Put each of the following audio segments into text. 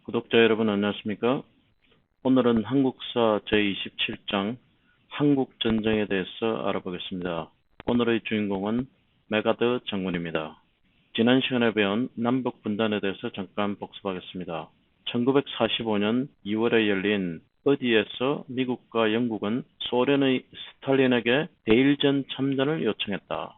구독자 여러분 안녕하십니까? 오늘은 한국사 제27장 한국전쟁에 대해서 알아보겠습니다. 오늘의 주인공은 메가드 장군입니다. 지난 시간에 배운 남북분단에 대해서 잠깐 복습하겠습니다. 1945년 2월에 열린 어디에서 미국과 영국은 소련의 스탈린에게 대일전 참전을 요청했다.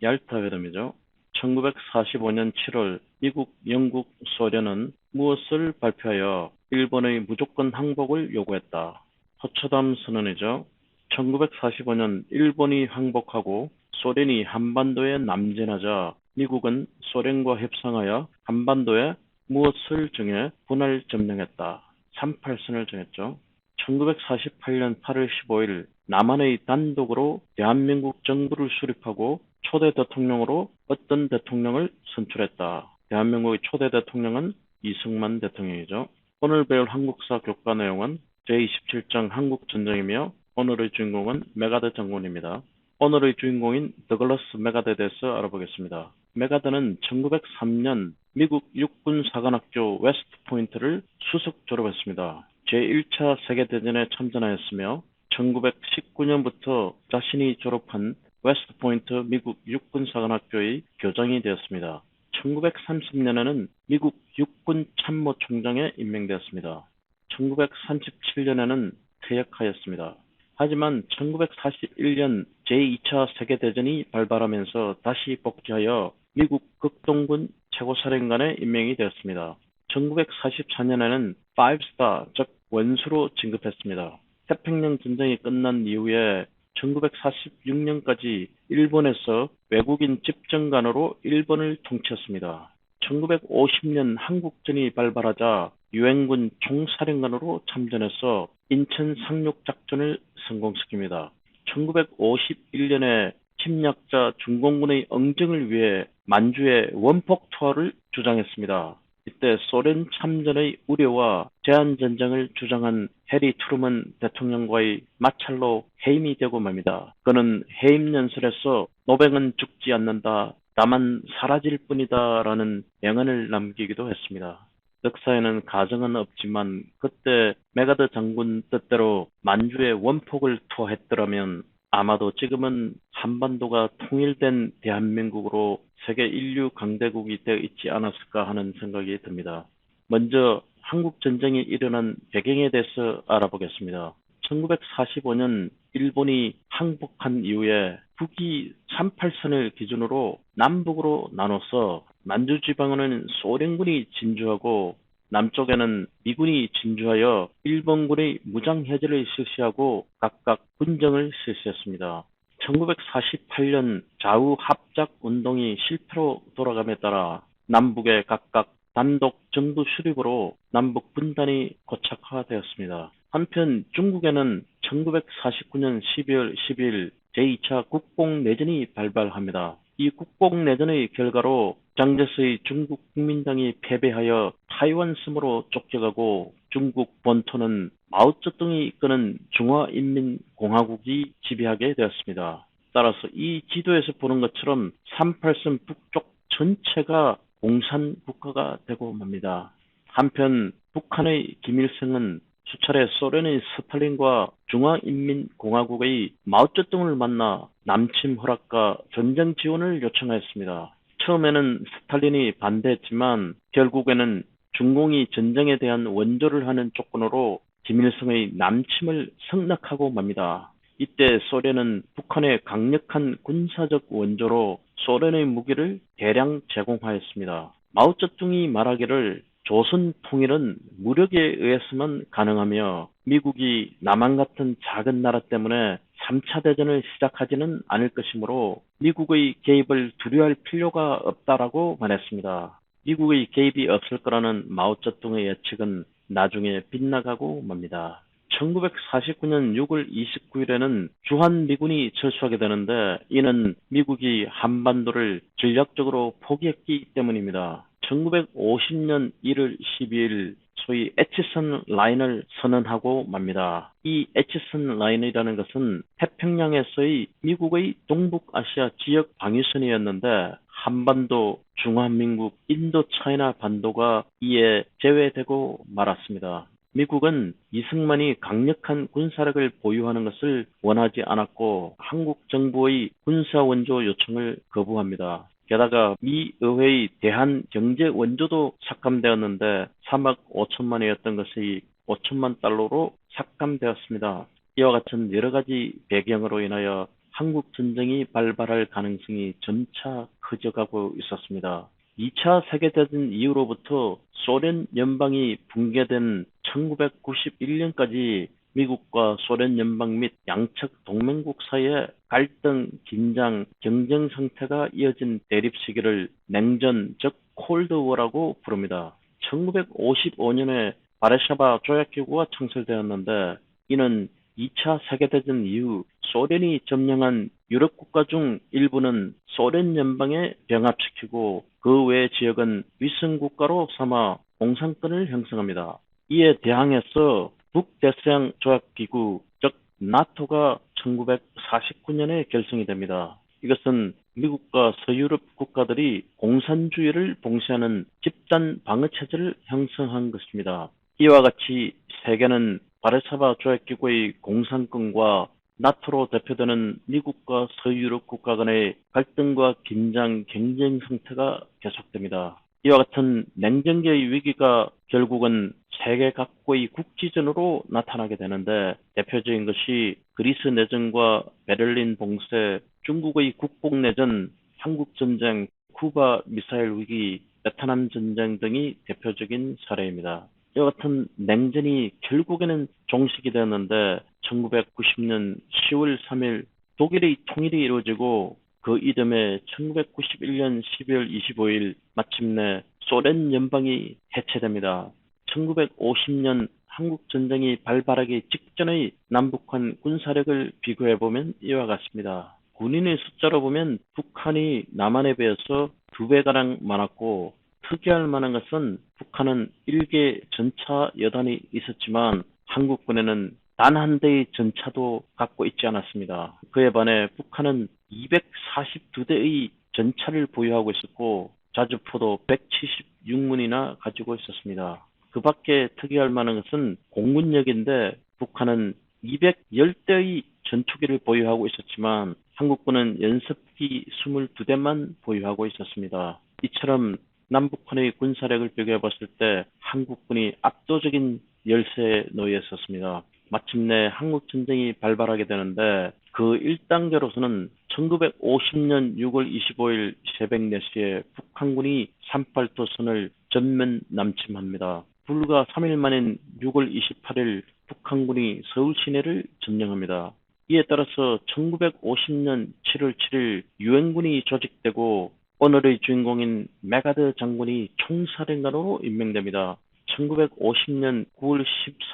얄타 회담이죠. 1945년 7월 미국, 영국, 소련은 무엇을 발표하여 일본의 무조건 항복을 요구했다. 포츠담 선언이죠. 1945년 일본이 항복하고 소련이 한반도에 남진하자 미국은 소련과 협상하여 한반도에 무엇을 정해 분할 점령했다. 38선을 정했죠. 1948년 8월 15일 남한의 단독으로 대한민국 정부를 수립하고 초대 대통령으로 어떤 대통령을 선출했다. 대한민국의 초대 대통령은 이승만 대통령이죠. 오늘 배울 한국사 교과 내용은 제27장 한국전쟁이며 오늘의 주인공은 메가드 장군입니다. 오늘의 주인공인 더글라스 메가드에 대해서 알아보겠습니다. 메가드는 1903년 미국 육군사관학교 웨스트포인트를 수석 졸업했습니다. 제1차 세계대전에 참전하였으며 1919년부터 자신이 졸업한 웨스트포인트 미국 육군사관학교의 교장이 되었습니다. 1930년에는 미국 육군참모총장에 임명되었습니다. 1937년에는 퇴역하였습니다. 하지만 1941년 제2차 세계대전이 발발하면서 다시 복귀하여 미국 극동군 최고사령관에 임명이 되었습니다. 1944년에는 5스타, 즉 원수로 진급했습니다. 태평양 전쟁이 끝난 이후에 1946년까지 일본에서 외국인 집정관으로 일본을 통치했습니다. 1950년 한국전이 발발하자 유엔군 총사령관으로 참전해서 인천 상륙작전을 성공시킵니다. 1951년에 침략자 중공군의 응징을 위해 만주에 원폭 투하를 주장했습니다. 이때 소련 참전의 우려와 제한전쟁을 주장한 해리 트루먼 대통령과의 마찰로 해임이 되고 맙니다. 그는 해임 연설에서 노병은 죽지 않는다, 다만 사라질 뿐이다 라는 명언을 남기기도 했습니다. 역사에는 가정은 없지만 그때 메가드 장군 뜻대로 만주에 원폭을 투하했더라면 아마도 지금은 한반도가 통일된 대한민국으로 세계 인류 강대국이 되어 있지 않았을까 하는 생각이 듭니다. 먼저 한국전쟁이 일어난 배경에 대해서 알아보겠습니다. 1945년 일본이 항복한 이후에 북이 38선을 기준으로 남북으로 나눠서 만주 지방은 소련군이 진주하고 남쪽에는 미군이 진주하여 일본군의 무장해제를 실시하고 각각 분정을 실시했습니다. 1948년 좌우합작 운동이 실패로 돌아감에 따라 남북의 각각 단독 정부 수립으로 남북 분단이 고착화되었습니다. 한편 중국에는 1949년 12월 12일 제2차 국공내전이 발발합니다. 이 국공내전의 결과로 장제스의 중국 국민당이 패배하여 타이완 섬으로 쫓겨가고 중국 본토는 마오쩌둥이 이끄는 중화인민공화국이 지배하게 되었습니다. 따라서 이 지도에서 보는 것처럼 38선 북쪽 전체가 공산국가가 되고 맙니다. 한편 북한의 김일성은 수차례 소련의 스탈린과 중화인민공화국의 마오쩌둥을 만나 남침 허락과 전쟁 지원을 요청하였습니다. 처음에는 스탈린이 반대했지만 결국에는 중공이 전쟁에 대한 원조를 하는 조건으로 김일성의 남침을 승낙하고 맙니다. 이때 소련은 북한의 강력한 군사적 원조로 소련의 무기를 대량 제공하였습니다. 마오쩌둥이 말하기를 조선 통일은 무력에 의해서만 가능하며 미국이 남한 같은 작은 나라 때문에 3차 대전을 시작하지는 않을 것이므로 미국의 개입을 두려워할 필요가 없다라고 말했습니다. 미국의 개입이 없을 거라는 마오쩌둥의 예측은 나중에 빗나가고 맙니다. 1949년 6월 29일에는 주한미군이 철수하게 되는데 이는 미국이 한반도를 전략적으로 포기했기 때문입니다. 1950년 1월 12일 소위 에치슨 라인을 선언하고 맙니다. 이 에치슨 라인이라는 것은 태평양에서의 미국의 동북아시아 지역 방위선이었는데 한반도, 중화민국, 인도차이나 반도가 이에 제외되고 말았습니다. 미국은 이승만이 강력한 군사력을 보유하는 것을 원하지 않았고 한국 정부의 군사 원조 요청을 거부합니다. 게다가 미 의회의 대한 경제 원조도 삭감되었는데 3억 5천만이었던 것이 5천만 달러로 삭감되었습니다. 이와 같은 여러 가지 배경으로 인하여 한국 전쟁이 발발할 가능성이 점차 커져가고 있었습니다. 2차 세계대전 이후로부터 소련 연방이 붕괴된 1991년까지 미국과 소련 연방 및 양측 동맹국 사이에 갈등, 긴장, 경쟁 상태가 이어진 대립 시기를 냉전, 즉 콜드워라고 부릅니다. 1955년에 바르샤바 조약기구가 창설되었는데 이는 2차 세계대전 이후 소련이 점령한 유럽 국가 중 일부는 소련 연방에 병합시키고 그 외 지역은 위성국가로 삼아 공산권을 형성합니다. 이에 대항해서 북대서양 조약기구, 즉 나토가 1949년에 결성이 됩니다. 이것은 미국과 서유럽 국가들이 공산주의를 봉쇄하는 집단 방어 체제를 형성한 것입니다. 이와 같이 세계는 바르샤바 조약기구의 공산권과 나토로 대표되는 미국과 서유럽 국가 간의 갈등과 긴장, 경쟁 상태가 계속됩니다. 이와 같은 냉전기의 위기가 결국은 세계 각국의 국지전으로 나타나게 되는데 대표적인 것이 그리스 내전과 베를린 봉쇄, 중국의 국뽕내전, 한국전쟁, 쿠바 미사일 위기, 베트남 전쟁 등이 대표적인 사례입니다. 이와 같은 냉전이 결국에는 종식이 되었는데 1990년 10월 3일 독일의 통일이 이루어지고 그 이듬해 1991년 12월 25일 마침내 소련 연방이 해체됩니다. 1950년 한국 전쟁이 발발하기 직전의 남북한 군사력을 비교해보면 이와 같습니다. 군인의 숫자로 보면 북한이 남한에 비해서 2배가량 많았고 특이할 만한 것은 북한은 1개 전차 여단이 있었지만 한국군에는 단 한 대의 전차도 갖고 있지 않았습니다. 그에 반해 북한은 242대의 전차를 보유하고 있었고 자주포도 176문이나 가지고 있었습니다. 그 밖에 특이할 만한 것은 공군력인데 북한은 210대의 전투기를 보유하고 있었지만 한국군은 연습기 22대만 보유하고 있었습니다. 이처럼 남북한의 군사력을 비교해 봤을 때 한국군이 압도적인 열세에 놓여 있었습니다. 마침내 한국전쟁이 발발하게 되는데 그 1단계로서는 1950년 6월 25일 새벽 4시에 북한군이 38도선을 전면 남침합니다. 불과 3일 만인 6월 28일 북한군이 서울 시내를 점령합니다. 이에 따라서 1950년 7월 7일 유엔군이 조직되고 오늘의 주인공인 메가드 장군이 총사령관으로 임명됩니다. 1950년 9월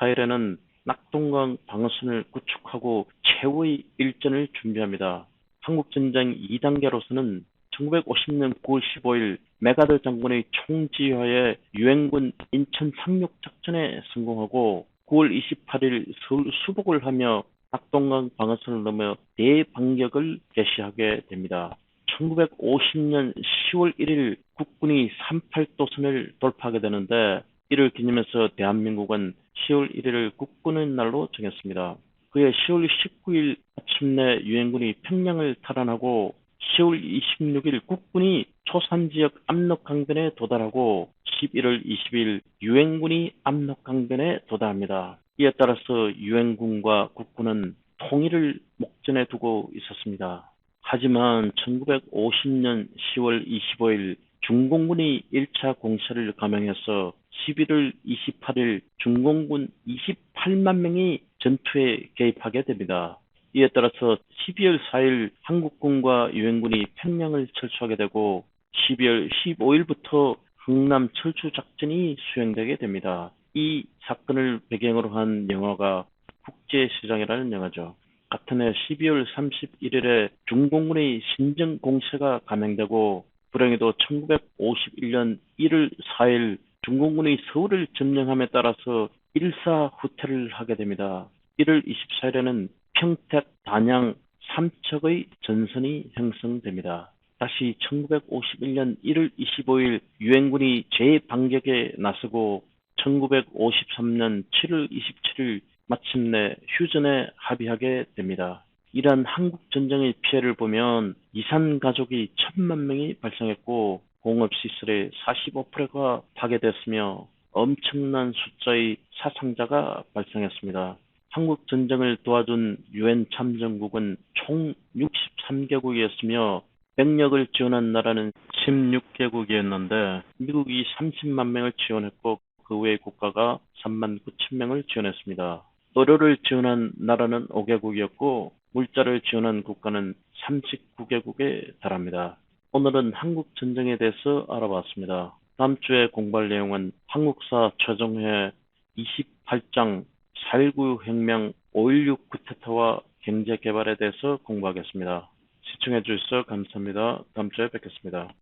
14일에는 낙동강 방어선을 구축하고 최후의 일전을 준비합니다. 한국전쟁 2단계로서는 1950년 9월 15일 메가드 장군의 총지휘하에 유엔군 인천 상륙작전에 성공하고 9월 28일 서울 수복을 하며 낙동강 방어선을 넘어 대반격을 개시하게 됩니다. 1950년 10월 1일 국군이 38도선을 돌파하게 되는데 이를 기념해서 대한민국은 10월 1일을 국군의 날로 정했습니다. 그해 10월 19일 아침내 유엔군이 평양을 탈환하고 10월 26일 국군이 초산지역 압록강변에 도달하고 11월 20일 유엔군이 압록강변에 도달합니다. 이에 따라서 유엔군과 국군은 통일을 목전에 두고 있었습니다. 하지만 1950년 10월 25일 중공군이 1차 공세를 감행해서 11월 28일 중공군 28만 명이 전투에 개입하게 됩니다. 이에 따라서 12월 4일 한국군과 유엔군이 평양을 철수하게 되고 12월 15일부터 흥남 철수작전이 수행되게 됩니다. 이 사건을 배경으로 한 영화가 국제시장이라는 영화죠. 같은 해 12월 31일에 중공군의 신정 공세가 감행되고 불행히도 1951년 1월 4일 중공군이 서울을 점령함에 따라서 일사후퇴를 하게 됩니다. 1월 24일에는 평택, 단양, 삼척의 전선이 형성됩니다. 다시 1951년 1월 25일 유엔군이 재반격에 나서고 1953년 7월 27일 마침내 휴전에 합의하게 됩니다. 이러한 한국전쟁의 피해를 보면 이산 가족이 1,000만 명이 발생했고 공업시설의 45%가 파괴됐으며 엄청난 숫자의 사상자가 발생했습니다. 한국전쟁을 도와준 유엔 참전국은 총 63개국이었으며 병력을 지원한 나라는 16개국이었는데 미국이 30만 명을 지원했고 그 외의 국가가 3만 9천 명을 지원했습니다. 의료를 지원한 나라는 5개국이었고 물자를 지원한 국가는 39개국에 달합니다. 오늘은 한국 전쟁에 대해서 알아봤습니다. 다음 주에 공부할 내용은 한국사 최종회 28장 4.19 혁명 5.16 쿠데타와 경제 개발에 대해서 공부하겠습니다. 시청해 주셔서 감사합니다. 다음 주에 뵙겠습니다.